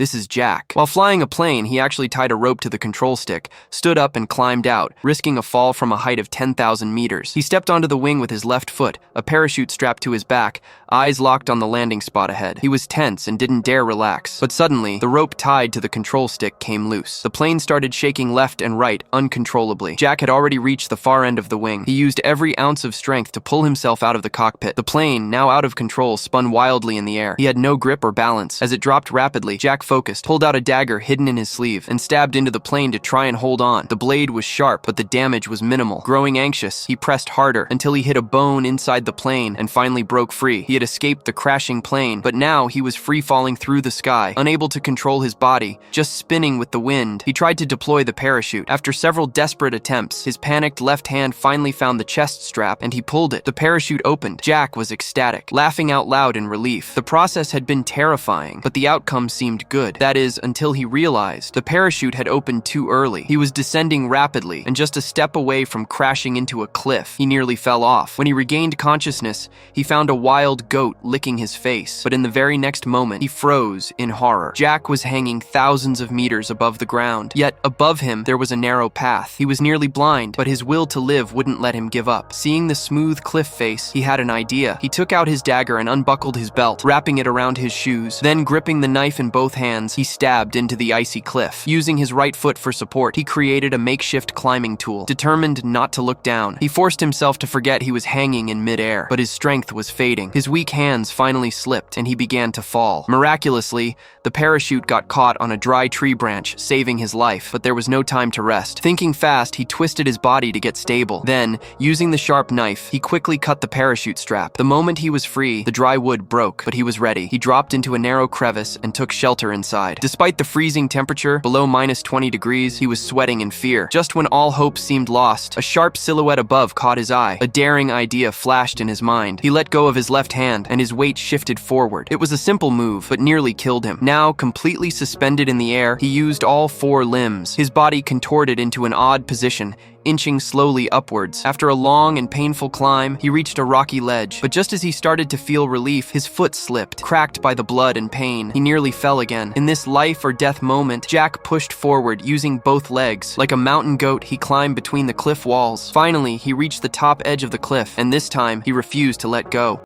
This is Jack. While flying a plane, he actually tied a rope to the control stick, stood up and climbed out, risking a fall from a height of 10,000 meters. He stepped onto the wing with his left foot, a parachute strapped to his back, eyes locked on the landing spot ahead. He was tense and didn't dare relax. But suddenly, the rope tied to the control stick came loose. The plane started shaking left and right uncontrollably. Jack had already reached the far end of the wing. He used every ounce of strength to pull himself out of the cockpit. The plane, now out of control, spun wildly in the air. He had no grip or balance. As it dropped rapidly, Jack focused, pulled out a dagger hidden in his sleeve, and stabbed into the plane to try and hold on. The blade was sharp, but the damage was minimal. Growing anxious, he pressed harder until he hit a bone inside the plane and finally broke free. He had escaped the crashing plane, but now he was free falling through the sky, unable to control his body, just spinning with the wind. He tried to deploy the parachute. After several desperate attempts, his panicked left hand finally found the chest strap and he pulled it. The parachute opened. Jack was ecstatic, laughing out loud in relief. The process had been terrifying, but the outcome seemed good. That is, until he realized the parachute had opened too early. He was descending rapidly and just a step away from crashing into a cliff. He nearly fell off. When he regained consciousness, he found a wild goat licking his face, but in the very next moment, he froze in horror. Jack was hanging thousands of meters above the ground, yet above him there was a narrow path. He was nearly blind, but his will to live wouldn't let him give up. Seeing the smooth cliff face, he had an idea. He took out his dagger and unbuckled his belt, wrapping it around his shoes. Then, gripping the knife in both hands, he stabbed into the icy cliff. Using his right foot for support, he created a makeshift climbing tool. Determined not to look down, he forced himself to forget he was hanging in midair, but his strength was fading. His weak hands finally slipped, and he began to fall. Miraculously, the parachute got caught on a dry tree branch, saving his life, but there was no time to rest. Thinking fast, he twisted his body to get stable. Then, using the sharp knife, he quickly cut the parachute strap. The moment he was free, the dry wood broke, but he was ready. He dropped into a narrow crevice and took shelter inside. Despite the freezing temperature, below -20 degrees, he was sweating in fear. Just when all hope seemed lost, a sharp silhouette above caught his eye. A daring idea flashed in his mind. He let go of his left hand, and his weight shifted forward. It was a simple move, but nearly killed him. Now, completely suspended in the air, he used all 4 limbs. His body contorted into an odd position, inching slowly upwards. After a long and painful climb, he reached a rocky ledge, but just as he started to feel relief, his foot slipped, cracked by the blood and pain. He nearly fell again. In this life or death moment, Jack pushed forward, using both legs. Like a mountain goat, he climbed between the cliff walls. Finally, he reached the top edge of the cliff, and this time, he refused to let go.